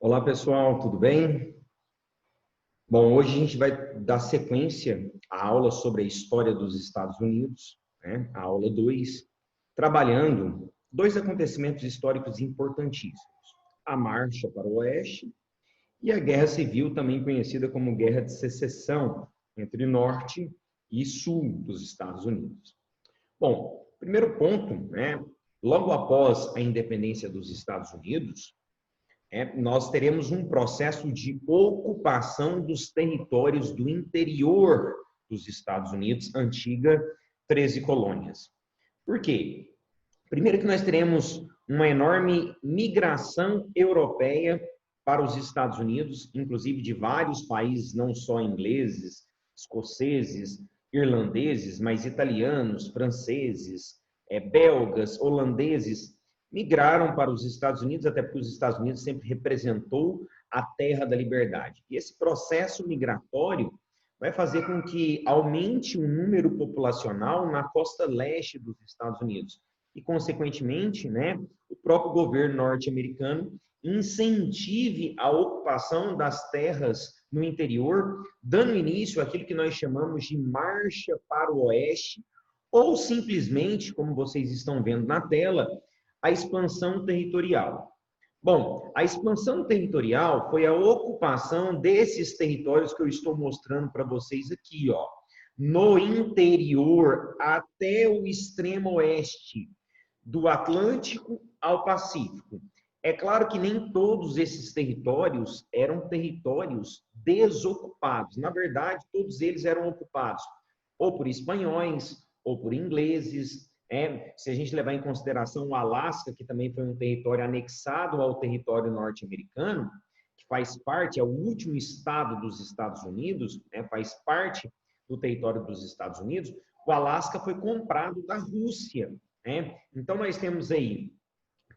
Olá pessoal, tudo bem? Bom, hoje a gente vai dar sequência à aula sobre a história dos Estados Unidos, né? A aula 2, trabalhando dois acontecimentos históricos importantíssimos: a Marcha para o Oeste e a Guerra Civil, também conhecida como Guerra de Secessão, entre Norte e Sul dos Estados Unidos. Bom, primeiro ponto, né? Logo após a independência dos Estados Unidos, nós teremos um processo de ocupação dos territórios do interior dos Estados Unidos, antiga 13 colônias. Por quê? Primeiro que nós teremos uma enorme migração europeia para os Estados Unidos, inclusive de vários países, não só ingleses, escoceses, irlandeses, mas italianos, franceses, belgas, holandeses, migraram para os Estados Unidos, até porque os Estados Unidos sempre representou a terra da liberdade. E esse processo migratório vai fazer com que aumente o número populacional na costa leste dos Estados Unidos. E, consequentemente, o próprio governo norte-americano incentive a ocupação das terras no interior, dando início àquilo que nós chamamos de marcha para o oeste, ou simplesmente, como vocês estão vendo na tela, a expansão territorial. Bom, a expansão territorial foi a ocupação desses territórios que eu estou mostrando para vocês aqui, ó, no interior até o extremo oeste, do Atlântico ao Pacífico. É claro que nem todos esses territórios eram territórios desocupados. Na verdade, todos eles eram ocupados ou por espanhóis, ou por ingleses. Se a gente levar em consideração o Alasca, que também foi um território anexado ao território norte-americano, que faz parte, é o último estado dos Estados Unidos, faz parte do território dos Estados Unidos, o Alasca foi comprado da Rússia. Então, nós temos aí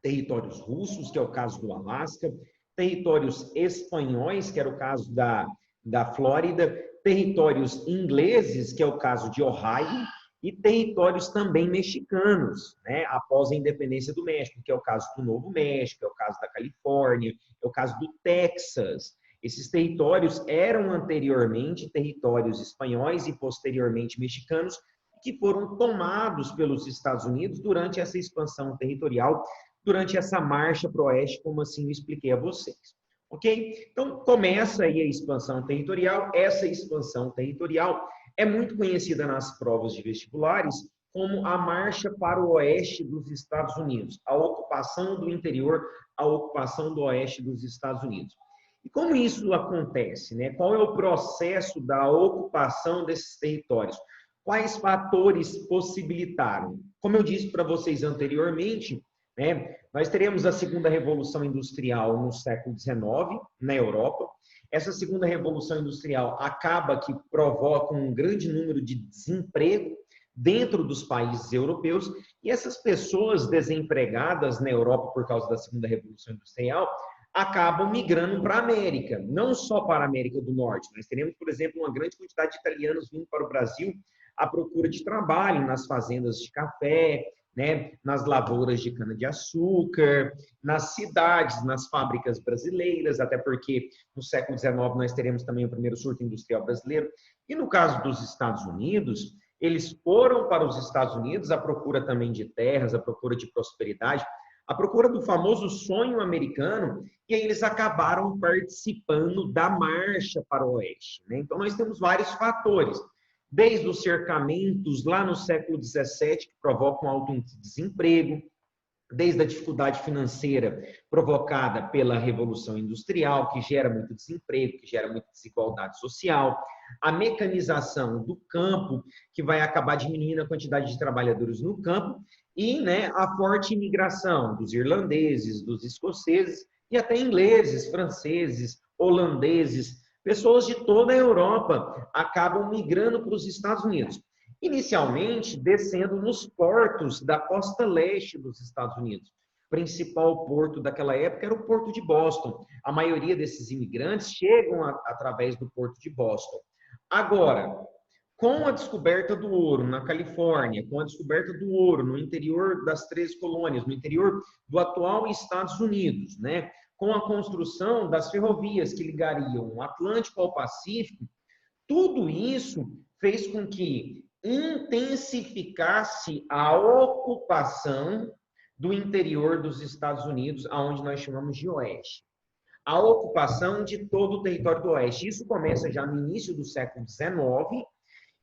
territórios russos, que é o caso do Alasca, territórios espanhóis, que era o caso da Flórida, territórios ingleses, que é o caso de Ohio, e territórios também mexicanos, após a independência do México, que é o caso do Novo México, é o caso da Califórnia, é o caso do Texas. Esses territórios eram anteriormente territórios espanhóis e posteriormente mexicanos, que foram tomados pelos Estados Unidos durante essa expansão territorial, durante essa marcha para o oeste, como assim eu expliquei a vocês. Ok? Então, começa aí a expansão territorial. Essa expansão territorial é muito conhecida nas provas de vestibulares como a marcha para o oeste dos Estados Unidos, a ocupação do interior, a ocupação do oeste dos Estados Unidos. E como isso acontece? Qual é o processo da ocupação desses territórios? Quais fatores possibilitaram? Como eu disse para vocês anteriormente, nós teremos a segunda revolução industrial no século XIX, na Europa. Essa segunda revolução industrial acaba que provoca um grande número de desemprego dentro dos países europeus, e essas pessoas desempregadas na Europa por causa da segunda revolução industrial acabam migrando para a América, não só para a América do Norte. Nós teremos, por exemplo, uma grande quantidade de italianos vindo para o Brasil à procura de trabalho nas fazendas de café, nas lavouras de cana-de-açúcar, nas cidades, nas fábricas brasileiras, até porque no século XIX nós teremos também o primeiro surto industrial brasileiro. E no caso dos Estados Unidos, eles foram para os Estados Unidos à procura também de terras, à procura de prosperidade, à procura do famoso sonho americano, e aí eles acabaram participando da marcha para o oeste. Então nós temos vários fatores, desde os cercamentos lá no século XVII, que provocam alto desemprego, desde a dificuldade financeira provocada pela Revolução Industrial, que gera muito desemprego, que gera muita desigualdade social, a mecanização do campo, que vai acabar diminuindo a quantidade de trabalhadores no campo, e a forte imigração dos irlandeses, dos escoceses, e até ingleses, franceses, holandeses, pessoas de toda a Europa acabam migrando para os Estados Unidos. Inicialmente, descendo nos portos da costa leste dos Estados Unidos. O principal porto daquela época era o Porto de Boston. A maioria desses imigrantes chegam através do Porto de Boston. Agora, Com a descoberta do ouro na Califórnia, com a descoberta do ouro no interior das 13 colônias, no interior do atual Estados Unidos, né? Com a construção das ferrovias que ligariam o Atlântico ao Pacífico, tudo isso fez com que intensificasse a ocupação do interior dos Estados Unidos, aonde nós chamamos de Oeste. A ocupação de todo o território do Oeste. Isso começa já no início do século XIX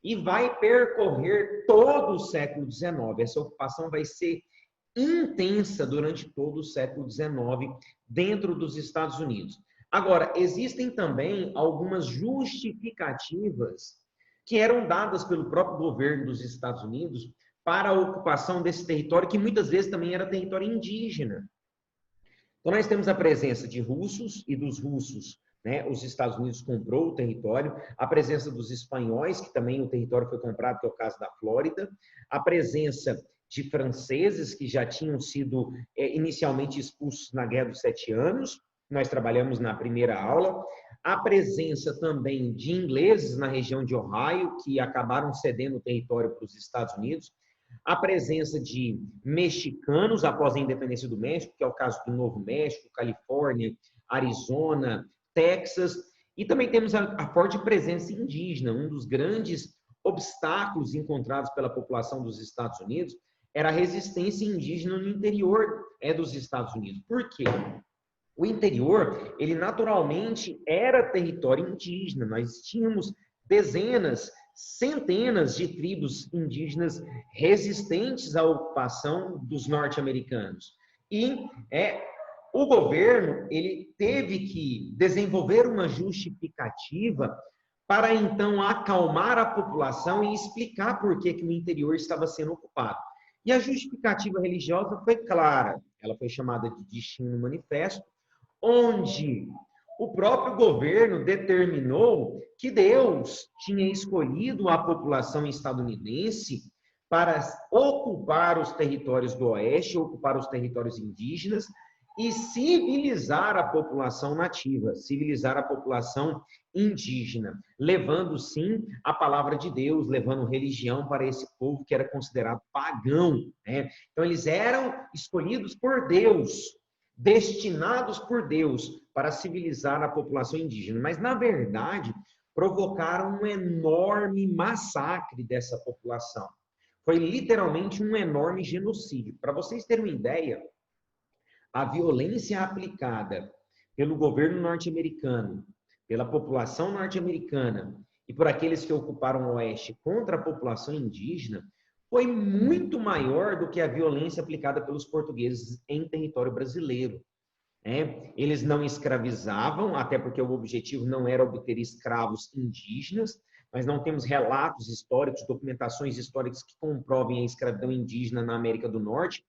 e vai percorrer todo o século XIX. Essa ocupação vai ser intensa durante todo o século XIX dentro dos Estados Unidos. Agora, existem também algumas justificativas que eram dadas pelo próprio governo dos Estados Unidos para a ocupação desse território, que muitas vezes também era território indígena. Então, nós temos a presença de russos e dos russos, né? Os Estados Unidos comprou o território, a presença dos espanhóis, que também o território foi comprado, que é o caso da Flórida, a presença de franceses, que já tinham sido inicialmente expulsos na Guerra dos 7 Anos, nós trabalhamos na primeira aula, a presença também de ingleses na região de Ohio, que acabaram cedendo o território para os Estados Unidos, a presença de mexicanos após a independência do México, que é o caso do Novo México, Califórnia, Arizona, Texas, e também temos a forte presença indígena. Um dos grandes obstáculos encontrados pela população dos Estados Unidos era a resistência indígena no interior dos Estados Unidos. Por quê? O interior, ele naturalmente era território indígena. Nós tínhamos dezenas, centenas de tribos indígenas resistentes à ocupação dos norte-americanos. E o governo, ele teve que desenvolver uma justificativa para então acalmar a população e explicar por que o interior estava sendo ocupado. E a justificativa religiosa foi clara. Ela foi chamada de Destino Manifesto, onde o próprio governo determinou que Deus tinha escolhido a população estadunidense para ocupar os territórios do Oeste, ocupar os territórios indígenas e civilizar a população nativa, civilizar a população indígena, levando sim a palavra de Deus, levando religião para esse povo que era considerado pagão, né? Então eles eram escolhidos por Deus, destinados por Deus para civilizar a população indígena, mas na verdade provocaram um enorme massacre dessa população. Foi literalmente um enorme genocídio. Para vocês terem uma ideia, a violência aplicada pelo governo norte-americano, pela população norte-americana e por aqueles que ocuparam o Oeste contra a população indígena foi muito maior do que a violência aplicada pelos portugueses em território brasileiro. Eles não escravizavam, até porque o objetivo não era obter escravos indígenas. Nós não temos relatos históricos, documentações históricas que comprovem a escravidão indígena na América do Norte.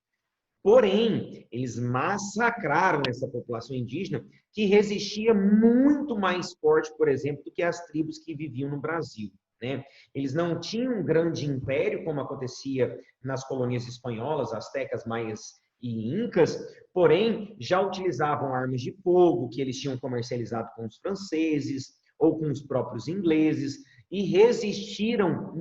Porém, eles massacraram essa população indígena que resistia muito mais forte, por exemplo, do que as tribos que viviam no Brasil, né? Eles não tinham um grande império, como acontecia nas colônias espanholas, astecas, maias e incas, porém, já utilizavam armas de fogo que eles tinham comercializado com os franceses ou com os próprios ingleses e resistiram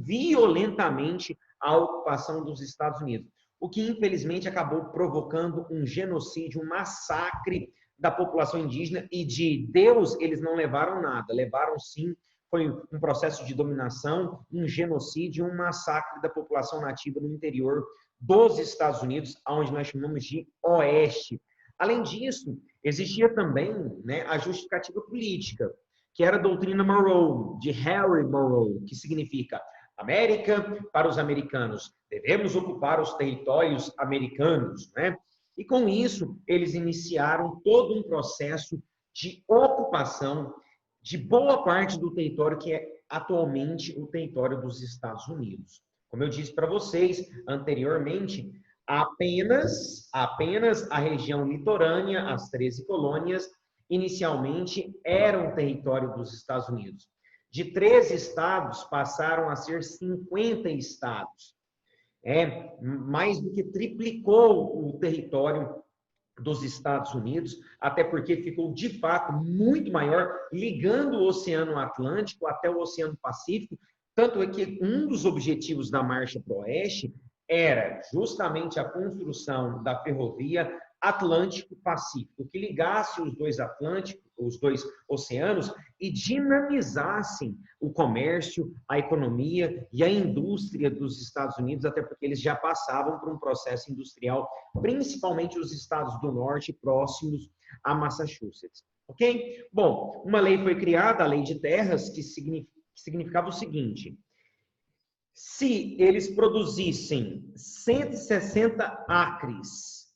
violentamente à ocupação dos Estados Unidos, o que infelizmente acabou provocando um genocídio, um massacre da população indígena, e de Deus eles não levaram nada, levaram sim, foi um processo de dominação, um genocídio, um massacre da população nativa no interior dos Estados Unidos, onde nós chamamos de Oeste. Além disso, existia também, né, a justificativa política, que era a doutrina Monroe, de Harry Monroe, que significa América para os americanos, devemos ocupar os territórios americanos, né? E com isso, eles iniciaram todo um processo de ocupação de boa parte do território que é atualmente o território dos Estados Unidos. Como eu disse para vocês anteriormente, apenas a região litorânea, as 13 colônias, inicialmente eram território dos Estados Unidos. De 13 estados passaram a ser 50 estados. Mais do que triplicou o território dos Estados Unidos, até porque ficou de fato muito maior, ligando o Oceano Atlântico até o Oceano Pacífico, Tanto é que um dos objetivos da Marcha para o Oeste era justamente a construção da ferrovia Atlântico-Pacífico, que ligasse os dois Atlânticos, os dois oceanos, e dinamizassem o comércio, a economia e a indústria dos Estados Unidos, até porque eles já passavam por um processo industrial, principalmente os estados do norte próximos a Massachusetts. Ok? Bom, uma lei foi criada, a Lei de Terras, que significava o seguinte: se eles produzissem 160 acres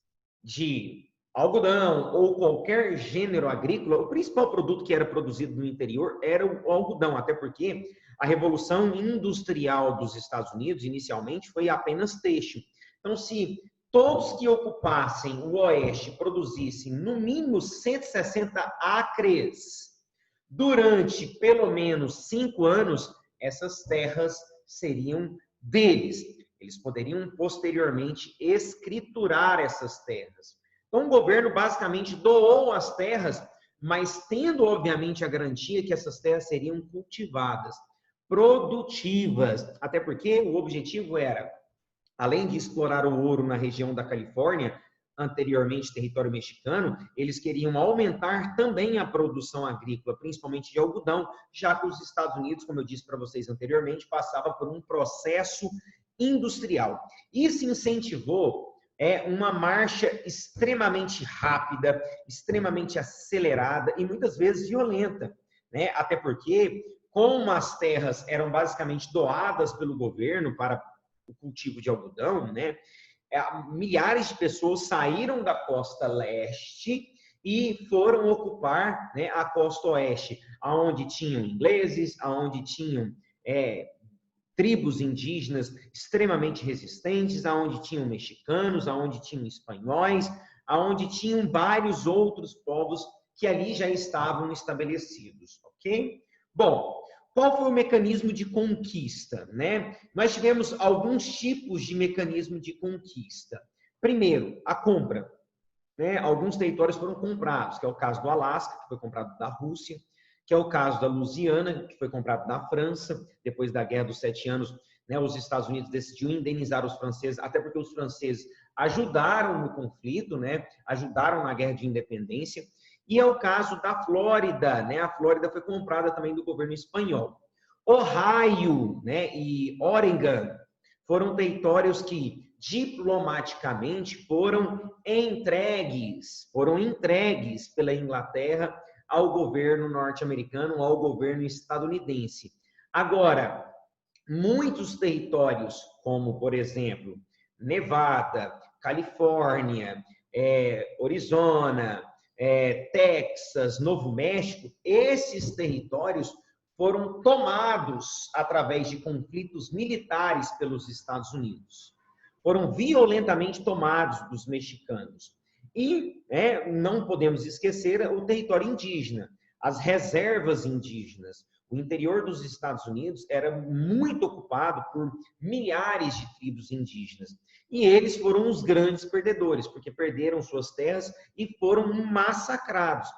de algodão ou qualquer gênero agrícola, o principal produto que era produzido no interior era o algodão, até porque a Revolução Industrial dos Estados Unidos, inicialmente, foi apenas têxtil. Então, se todos que ocupassem o Oeste produzissem no mínimo 160 acres durante pelo menos 5 anos, essas terras seriam deles. Eles poderiam posteriormente escriturar essas terras. Então, o governo basicamente doou as terras, mas tendo, obviamente, a garantia que essas terras seriam cultivadas, produtivas, até porque o objetivo era, além de explorar o ouro na região da Califórnia, anteriormente território mexicano, eles queriam aumentar também a produção agrícola, principalmente de algodão, já que os Estados Unidos, como eu disse para vocês anteriormente, passava por um processo industrial. Isso incentivou uma marcha extremamente rápida, extremamente acelerada e muitas vezes violenta, né? Até porque, como as terras eram basicamente doadas pelo governo para o cultivo de algodão, né? Milhares de pessoas saíram da costa leste e foram ocupar, né, a costa oeste, aonde tinham ingleses, aonde tinham tribos indígenas extremamente resistentes, aonde tinham mexicanos, aonde tinham espanhóis, aonde tinham vários outros povos que ali já estavam estabelecidos, ok? Bom, qual foi o mecanismo de conquista, né? Nós tivemos alguns tipos de mecanismo de conquista. Primeiro, a compra, né? Alguns territórios foram comprados, que é o caso do Alasca, que foi comprado da Rússia, que é o caso da Louisiana, que foi comprado da França, depois da Guerra dos 7 Anos, né? Os Estados Unidos decidiu indenizar os franceses, até porque os franceses ajudaram no conflito, né? Ajudaram na Guerra de Independência. E é o caso da Flórida, né? A Flórida foi comprada também do governo espanhol. Ohio, né, e Oregon foram territórios que diplomaticamente foram entregues pela Inglaterra ao governo norte-americano, ao governo estadunidense. Agora, muitos territórios, como, por exemplo, Nevada, Califórnia, Arizona, Texas, Novo México, esses territórios foram tomados através de conflitos militares pelos Estados Unidos. Foram violentamente tomados dos mexicanos. E não podemos esquecer o território indígena, as reservas indígenas. O interior dos Estados Unidos era muito ocupado por milhares de tribos indígenas. E eles foram os grandes perdedores, porque perderam suas terras e foram massacrados.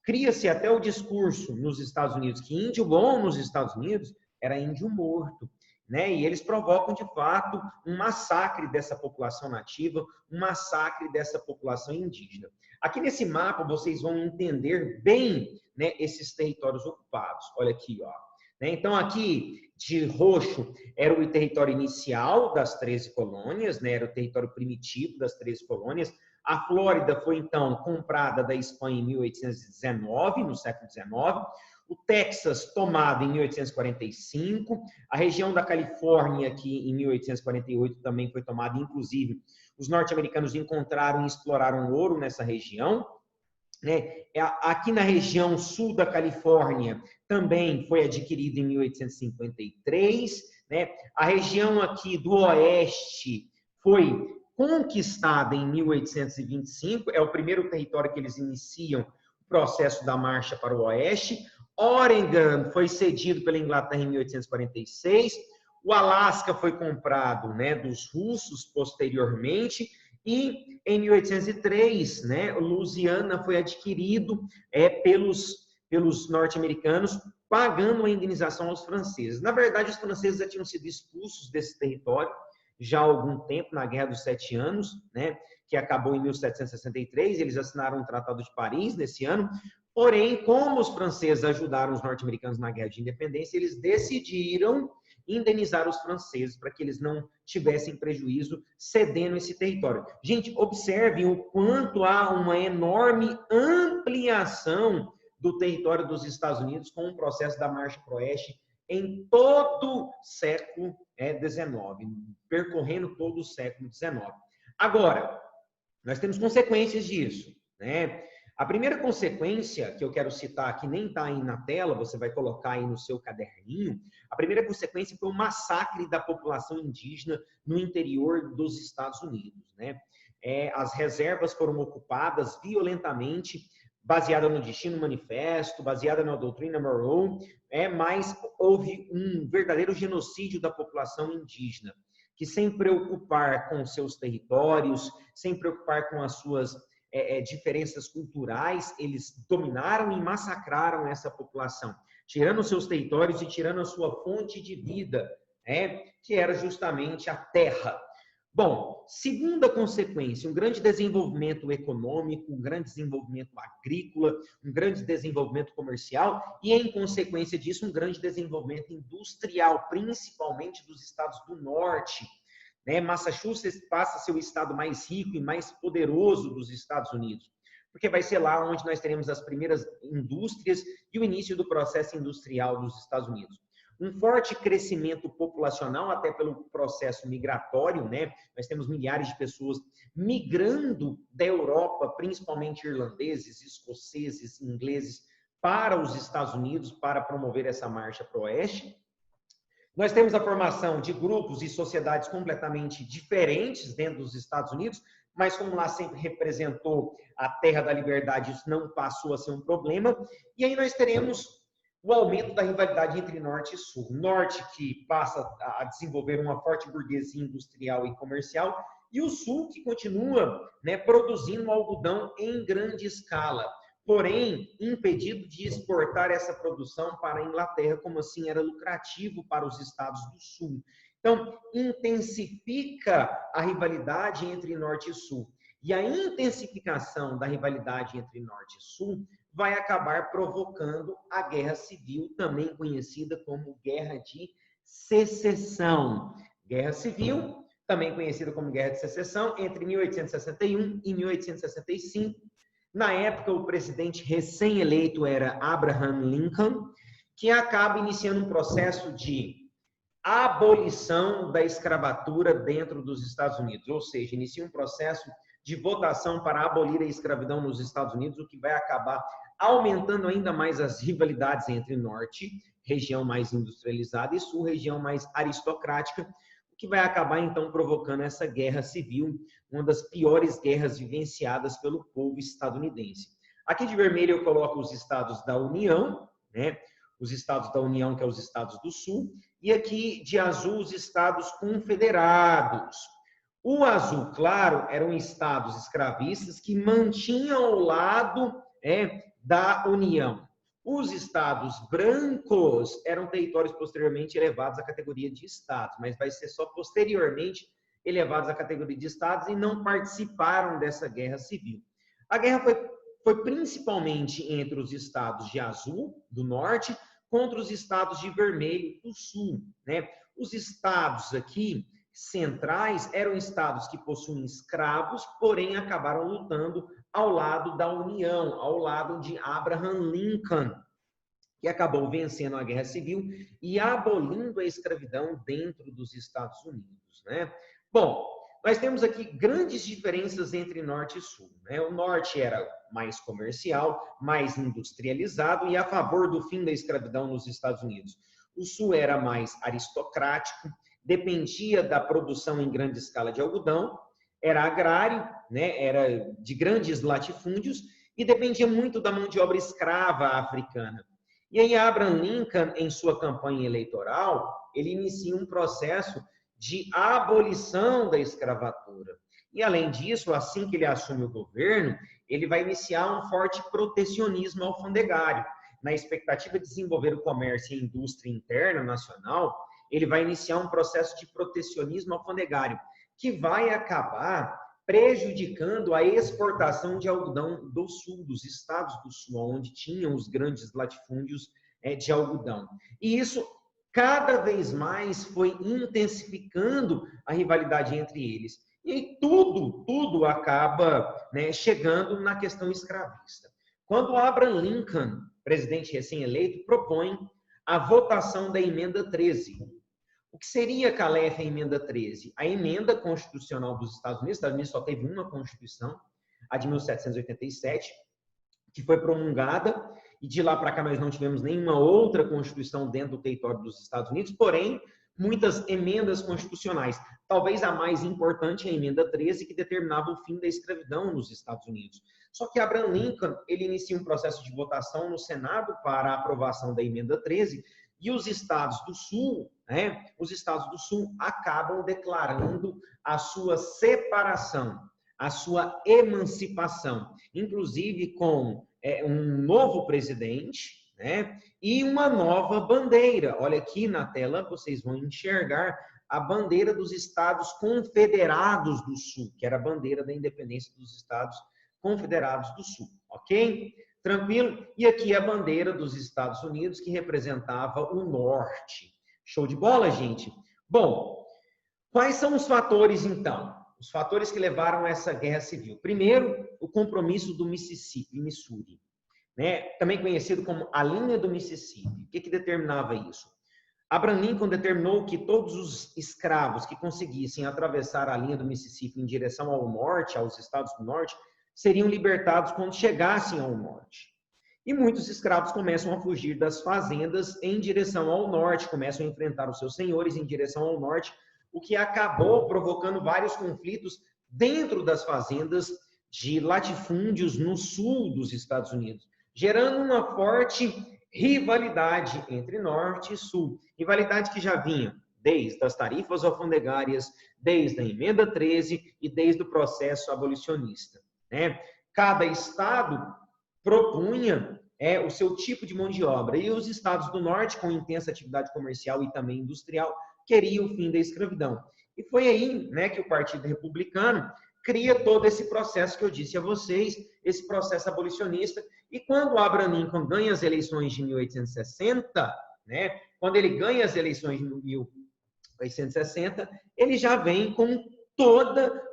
Cria-se até o discurso nos Estados Unidos que índio bom nos Estados Unidos era índio morto, né? E eles provocam, de fato, um massacre dessa população nativa, um massacre dessa população indígena. Aqui nesse mapa vocês vão entender bem, né, esses territórios ocupados. Olha aqui, ó. Então, aqui de roxo era o território inicial das 13 colônias, né? Era o território primitivo das 13 colônias. A Flórida foi, então, comprada da Espanha em 1819, no século XIX. O Texas, tomado em 1845. A região da Califórnia, que em 1848 também foi tomada, inclusive, os norte-americanos encontraram e exploraram ouro nessa região. Aqui na região sul da Califórnia também foi adquirido em 1853, né? A região aqui do oeste foi conquistada em 1825, é o primeiro território que eles iniciam o processo da marcha para o oeste. Oregon foi cedido pela Inglaterra em 1846, o Alasca foi comprado, né, dos russos posteriormente, e em 1803, né, Louisiana foi adquirido pelos pelos norte-americanos, pagando a indenização aos franceses. Na verdade, os franceses já tinham sido expulsos desse território já há algum tempo, na Guerra dos Sete Anos, né, que acabou em 1763, eles assinaram o Tratado de Paris nesse ano, porém, como os franceses ajudaram os norte-americanos na Guerra de Independência, eles decidiram indenizar os franceses para que eles não tivessem prejuízo cedendo esse território. Gente, observem o quanto há uma enorme ampliação do território dos Estados Unidos com o processo da Marcha para o Oeste em todo o século XIX, percorrendo todo o século XIX. Agora, nós temos consequências disso, né? A primeira consequência que eu quero citar, que nem está aí na tela, você vai colocar aí no seu caderninho, a primeira consequência foi o massacre da população indígena no interior dos Estados Unidos, né? As reservas foram ocupadas violentamente, baseada no Destino Manifesto, baseada na doutrina Monroe, mas houve um verdadeiro genocídio da população indígena, que sem preocupar com seus territórios, sem preocupar com as suas diferenças culturais, eles dominaram e massacraram essa população, tirando seus territórios e tirando a sua fonte de vida, que era justamente a terra. Bom, segunda consequência, um grande desenvolvimento econômico, um grande desenvolvimento agrícola, um grande desenvolvimento comercial e, em consequência disso, um grande desenvolvimento industrial, principalmente dos estados do norte. Massachusetts passa a ser o estado mais rico e mais poderoso dos Estados Unidos, porque vai ser lá onde nós teremos as primeiras indústrias e o início do processo industrial dos Estados Unidos. Um forte crescimento populacional, até pelo processo migratório, né? Nós temos milhares de pessoas migrando da Europa, principalmente irlandeses, escoceses, ingleses, para os Estados Unidos, para promover essa marcha para o oeste. Nós temos a formação de grupos e sociedades completamente diferentes dentro dos Estados Unidos, mas como lá sempre representou a terra da liberdade, isso não passou a ser um problema. E aí nós teremos o aumento da rivalidade entre Norte e Sul. Norte que passa a desenvolver uma forte burguesia industrial e comercial, e o Sul que continua, produzindo algodão em grande escala, porém impedido de exportar essa produção para a Inglaterra, como assim era lucrativo para os estados do Sul. Então, intensifica a rivalidade entre Norte e Sul. E a intensificação da rivalidade entre Norte e Sul vai acabar provocando a Guerra Civil, também conhecida como Guerra de Secessão. Guerra Civil, também conhecida como Guerra de Secessão, entre 1861 e 1865. Na época, o presidente recém-eleito era Abraham Lincoln, que acaba iniciando um processo de abolição da escravatura dentro dos Estados Unidos, ou seja, inicia um processo de votação para abolir a escravidão nos Estados Unidos, o que vai acabar aumentando ainda mais as rivalidades entre Norte, região mais industrializada, e Sul, região mais aristocrática, o que vai acabar, então, provocando essa guerra civil, uma das piores guerras vivenciadas pelo povo estadunidense. Aqui de vermelho eu coloco os estados da União, os estados da União, que são os estados do Sul, e aqui de azul os estados confederados. O azul claro eram estados escravistas que mantinham ao lado da União. Os estados brancos eram territórios posteriormente elevados à categoria de estados, mas vai ser só posteriormente elevados à categoria de estados e não participaram dessa guerra civil. A guerra foi principalmente entre os estados de azul, do norte, contra os estados de vermelho, do sul. Os estados aqui centrais eram estados que possuem escravos, porém acabaram lutando ao lado da União, ao lado de Abraham Lincoln, que acabou vencendo a Guerra Civil e abolindo a escravidão dentro dos Estados Unidos. Bom, nós temos aqui grandes diferenças entre Norte e Sul. O Norte era mais comercial, mais industrializado e a favor do fim da escravidão nos Estados Unidos. O Sul era mais aristocrático, dependia da produção em grande escala de algodão, era agrário, era de grandes latifúndios e dependia muito da mão de obra escrava africana. E aí Abraham Lincoln, em sua campanha eleitoral, ele inicia um processo de abolição da escravatura. E além disso, assim que ele assume o governo, ele vai iniciar um forte protecionismo alfandegário. na expectativa de desenvolver o comércio e a indústria interna nacional, ele vai iniciar um processo de protecionismo alfandegário, que vai acabar prejudicando a exportação de algodão do sul, dos estados do sul, onde tinham os grandes latifúndios de algodão. E isso cada vez mais foi intensificando a rivalidade entre eles. E tudo acaba, né, chegando na questão escravista. Quando Abraham Lincoln, presidente recém-eleito, propõe a votação da emenda 13. O que seria, Calef, a emenda 13? A emenda constitucional dos Estados Unidos. Os Estados Unidos só teve uma constituição, a de 1787, que foi promulgada, e de lá para cá nós não tivemos nenhuma outra constituição dentro do território dos Estados Unidos, porém, muitas emendas constitucionais. Talvez a mais importante é a emenda 13, que determinava o fim da escravidão nos Estados Unidos. Só que Abraham Lincoln, ele inicia um processo de votação no Senado para a aprovação da emenda 13, e os estados do Sul, os estados do Sul acabam declarando a sua separação, a sua emancipação, inclusive com um novo presidente, e uma nova bandeira. Olha aqui na tela, vocês vão enxergar a bandeira dos Estados Confederados do Sul, que era a bandeira da independência dos Estados Confederados do Sul, ok? Tranquilo? E aqui a bandeira dos Estados Unidos, que representava o norte. Show de bola, gente? Bom, quais são os fatores, então? Os fatores que levaram a essa guerra civil. Primeiro, o compromisso do Mississippi, Missouri, também conhecido como a linha do Mississippi. O que determinava isso? Abraham Lincoln determinou que todos os escravos que conseguissem atravessar a linha do Mississippi em direção ao norte, aos estados do norte, seriam libertados quando chegassem ao norte. E muitos escravos começam a fugir das fazendas em direção ao norte, começam a enfrentar os seus senhores em direção ao norte, o que acabou provocando vários conflitos dentro das fazendas de latifúndios no sul dos Estados Unidos, gerando uma forte rivalidade entre norte e sul. Rivalidade que já vinha desde as tarifas alfandegárias, desde a emenda 13 e desde o processo abolicionista. Cada estado propunha o seu tipo de mão de obra, e os estados do norte, com intensa atividade comercial e também industrial, queriam o fim da escravidão. E foi aí que o Partido Republicano cria todo esse processo que eu disse a vocês, esse processo abolicionista. E quando Abraham Lincoln ganha as eleições de 1860, quando ele ganha as eleições de 1860, ele já vem com toda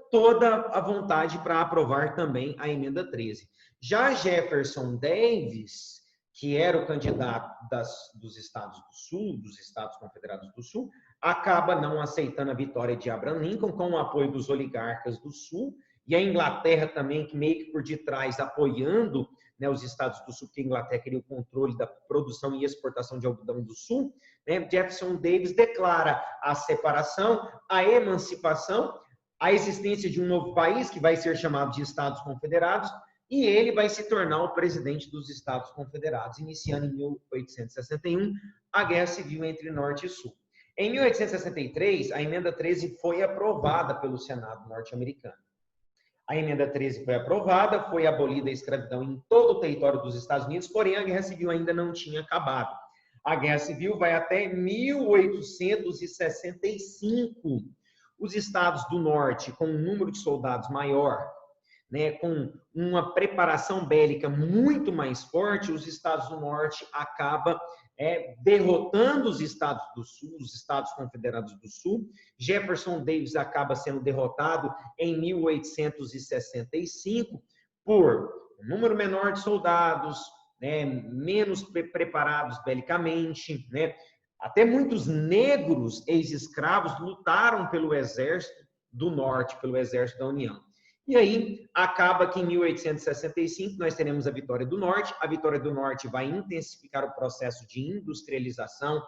a vontade para aprovar também a emenda 13. Já Jefferson Davis, que era o candidato dos estados do Sul, dos Estados Confederados do Sul, acaba não aceitando a vitória de Abraham Lincoln, com o apoio dos oligarcas do Sul, e a Inglaterra também, que meio que por detrás apoiando os estados do Sul, porque a Inglaterra queria o controle da produção e exportação de algodão do Sul. Jefferson Davis declara a separação, a emancipação, a existência de um novo país, que vai ser chamado de Estados Confederados, e ele vai se tornar o presidente dos Estados Confederados, iniciando em 1861 a Guerra Civil entre Norte e Sul. Em 1863, a emenda 13 foi aprovada pelo Senado norte-americano. A emenda 13 foi aprovada, foi abolida a escravidão em todo o território dos Estados Unidos, porém a Guerra Civil ainda não tinha acabado. A Guerra Civil vai até 1865. Os estados do norte, com um número de soldados maior, com uma preparação bélica muito mais forte, os estados do norte acabam derrotando os estados do sul, os Estados Confederados do Sul. Jefferson Davis acaba sendo derrotado em 1865 por um número menor de soldados, menos preparados belicamente, Até muitos negros ex-escravos lutaram pelo exército do norte, pelo exército da União. E aí, acaba que em 1865 nós teremos a vitória do norte. A vitória do norte vai intensificar o processo de industrialização,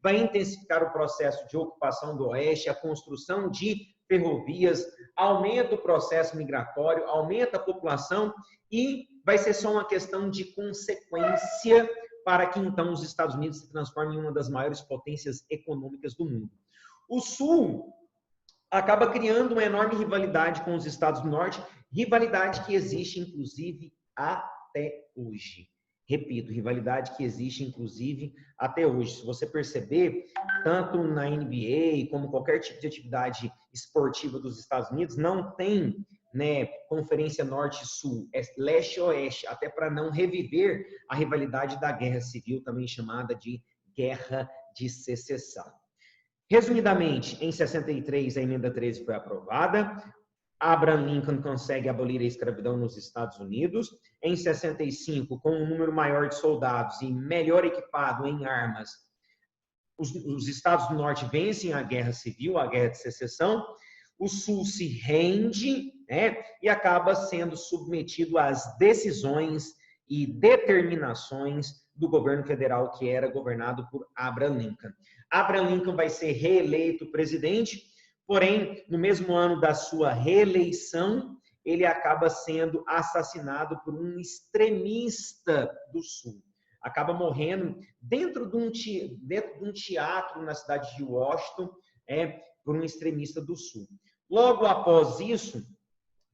vai intensificar o processo de ocupação do oeste, a construção de ferrovias, aumenta o processo migratório, aumenta a população e vai ser só uma questão de consequência para que então os Estados Unidos se transformem em uma das maiores potências econômicas do mundo. O Sul acaba criando uma enorme rivalidade com os Estados do Norte, rivalidade que existe, inclusive, até hoje. Repito, rivalidade que existe, inclusive, até hoje. Se você perceber, tanto na NBA como qualquer tipo de atividade esportiva dos Estados Unidos, não tem, né, Conferência Norte-Sul, é leste-oeste, até para não reviver a rivalidade da Guerra Civil, também chamada de Guerra de Secessão. Resumidamente, em 63, a emenda 13 foi aprovada. Abraham Lincoln consegue abolir a escravidão nos Estados Unidos. Em 65, com um número maior de soldados e melhor equipado em armas, os estados do norte vencem a Guerra Civil, a Guerra de Secessão. O sul se rende, né, e acaba sendo submetido às decisões e determinações do governo federal, que era governado por Abraham Lincoln. Abraham Lincoln vai ser reeleito presidente, porém, no mesmo ano da sua reeleição, ele acaba sendo assassinado por um extremista do Sul. Acaba morrendo dentro de um teatro na cidade de Washington, por um extremista do Sul. Logo após isso,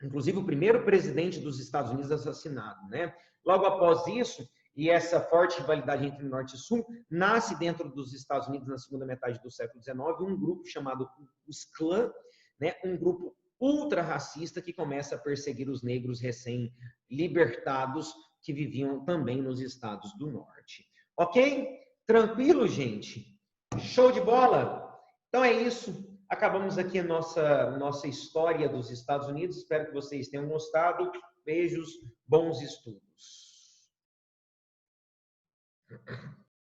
inclusive o primeiro presidente dos Estados Unidos assassinado, né? Logo após isso, e essa forte rivalidade entre Norte e Sul, nasce dentro dos Estados Unidos na segunda metade do século XIX um grupo chamado os Klan, né? Um grupo ultra-racista que começa a perseguir os negros recém-libertados que viviam também nos Estados do Norte. Ok? Tranquilo, gente? Show de bola? Então é isso. Acabamos aqui a nossa história dos Estados Unidos. Espero que vocês tenham gostado. Beijos, bons estudos.